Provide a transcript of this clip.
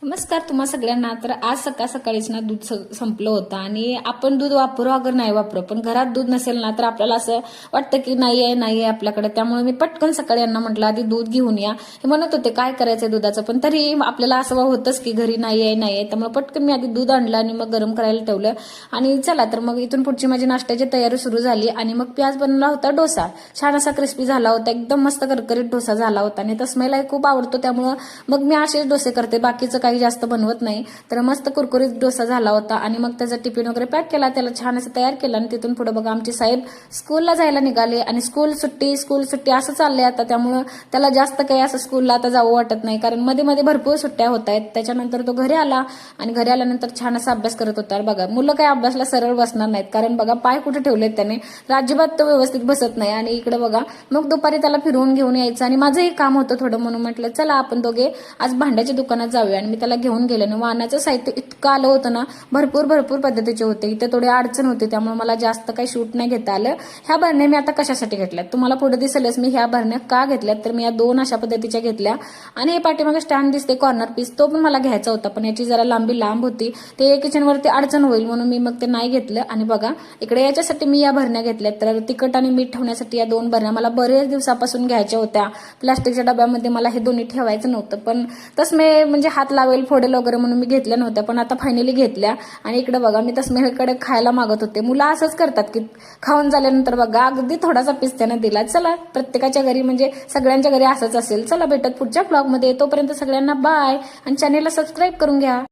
नमस्कार तुम्हा सगळ्यांना। तर आज सकाळ सकाळीच ना दूध संपलं होतं आणि आपण दूध वापरू अगर नाही वापरू, पण घरात दूध नसेल ना तर आपल्याला असं वाटतं की नाही आहे आपल्याकडे। त्यामुळे मी पटकन सकाळी यांना म्हटलं आधी दूध घेऊन या। हे म्हणत होते काय करायचंय दुधाचं, पण तरी आपल्याला असं होतंच की घरी नाहीये। त्यामुळे पटकन मी आधी दूध आणलं आणि मग गरम करायला ठेवलं आणि चला तर मग इथून पुढची माझी नाश्त्याची तयारी सुरू झाली। आणि मग प्याज बनवला होता डोसा, छान असा क्रिस्पी झाला होता, एकदम मस्त करकरीत डोसा झाला होता आणि तस्मेला खूप आवडतो, त्यामुळे मग मी असेच डोसे करते, बाकीचं काही जास्त बनवत नाही। तर मस्त कुरकुरीत डोसा झाला होता आणि मग त्याचा टिफिन वगैरे पॅक केला, त्याला छान असं तयार केलं आणि तिथून पुढे बघा आमचे साहेब स्कूलला जायला निघाले आणि स्कूल सुट्टी असं चाललंय आता। त्यामुळे त्याला जास्त काही असं स्कूलला आता जावं वाटत नाही, कारण मध्ये मध्ये भरपूर सुट्ट्या होत आहेत। त्याच्यानंतर तो घरी आला आणि घरी आल्यानंतर छान असा अभ्यास करत होता। बघा मुलं काही अभ्यासला सरळ बसणार नाहीत, कारण बघा पाय कुठे ठेवलेत त्याने, अजिबात तो व्यवस्थित बसत नाही। आणि इकडे बघा मग दुपारी त्याला फिरवून घेऊन यायचं आणि माझंही काम होतं थोडं, म्हणून म्हटलं चला आपण दोघे आज भांड्याच्या दुकानात जाऊया। आणि मी त्याला घेऊन गेले ना, वाहनाचं साहित्य इतकं आलं होतं ना, भरपूर पद्धतीचे होते। इथे थोडी अडचण होती, त्यामुळे मला जास्त काही शूट नाही घेता आलं। ह्या भरण्या मी आता कशासाठी घेतल्यात तुम्हाला पुढे दिसेलच, मी ह्या भरण्या का घेतल्यात तर मी या दोन अशा पद्धतीच्या घेतल्या। आणि हे पाठीमागे स्टँड दिसते कॉर्नर पीस, तो पण मला घ्यायचा होता, पण याची जरा लांबी लांब होती, ते किचनवरती अडचण होईल म्हणून मी मग ते नाही घेतलं। आणि बघा इकडे याच्यासाठी मी या भरण्या घेतल्यात, तर तिखट आणि मीठ ठेवण्यासाठी या दोन भरण्या मला बरेच दिवसापासून घ्यायच्या होत्या। प्लास्टिकच्या डब्यामध्ये मला हे दोन्ही ठेवायचं नव्हतं, पण तसमे म्हणजे हात लावेल फोडेल वगैरे म्हणून मी घेतल्या नव्हत्या, पण आता फायनली घेतल्या। आणि इकडे बघा मी तस्मेकडे खायला मागत होते, मुलं असंच करतात की खाऊन झाल्यानंतर बघा अगदी थोडासा पीस त्याने दिला। चला प्रत्येकाच्या घरी म्हणजे सगळ्यांच्या घरी असंच असेल। चला भेटत पुढच्या ब्लॉगमध्ये, तोपर्यंत सगळ्यांना बाय आणि चॅनेलला सबस्क्राईब करून घ्या।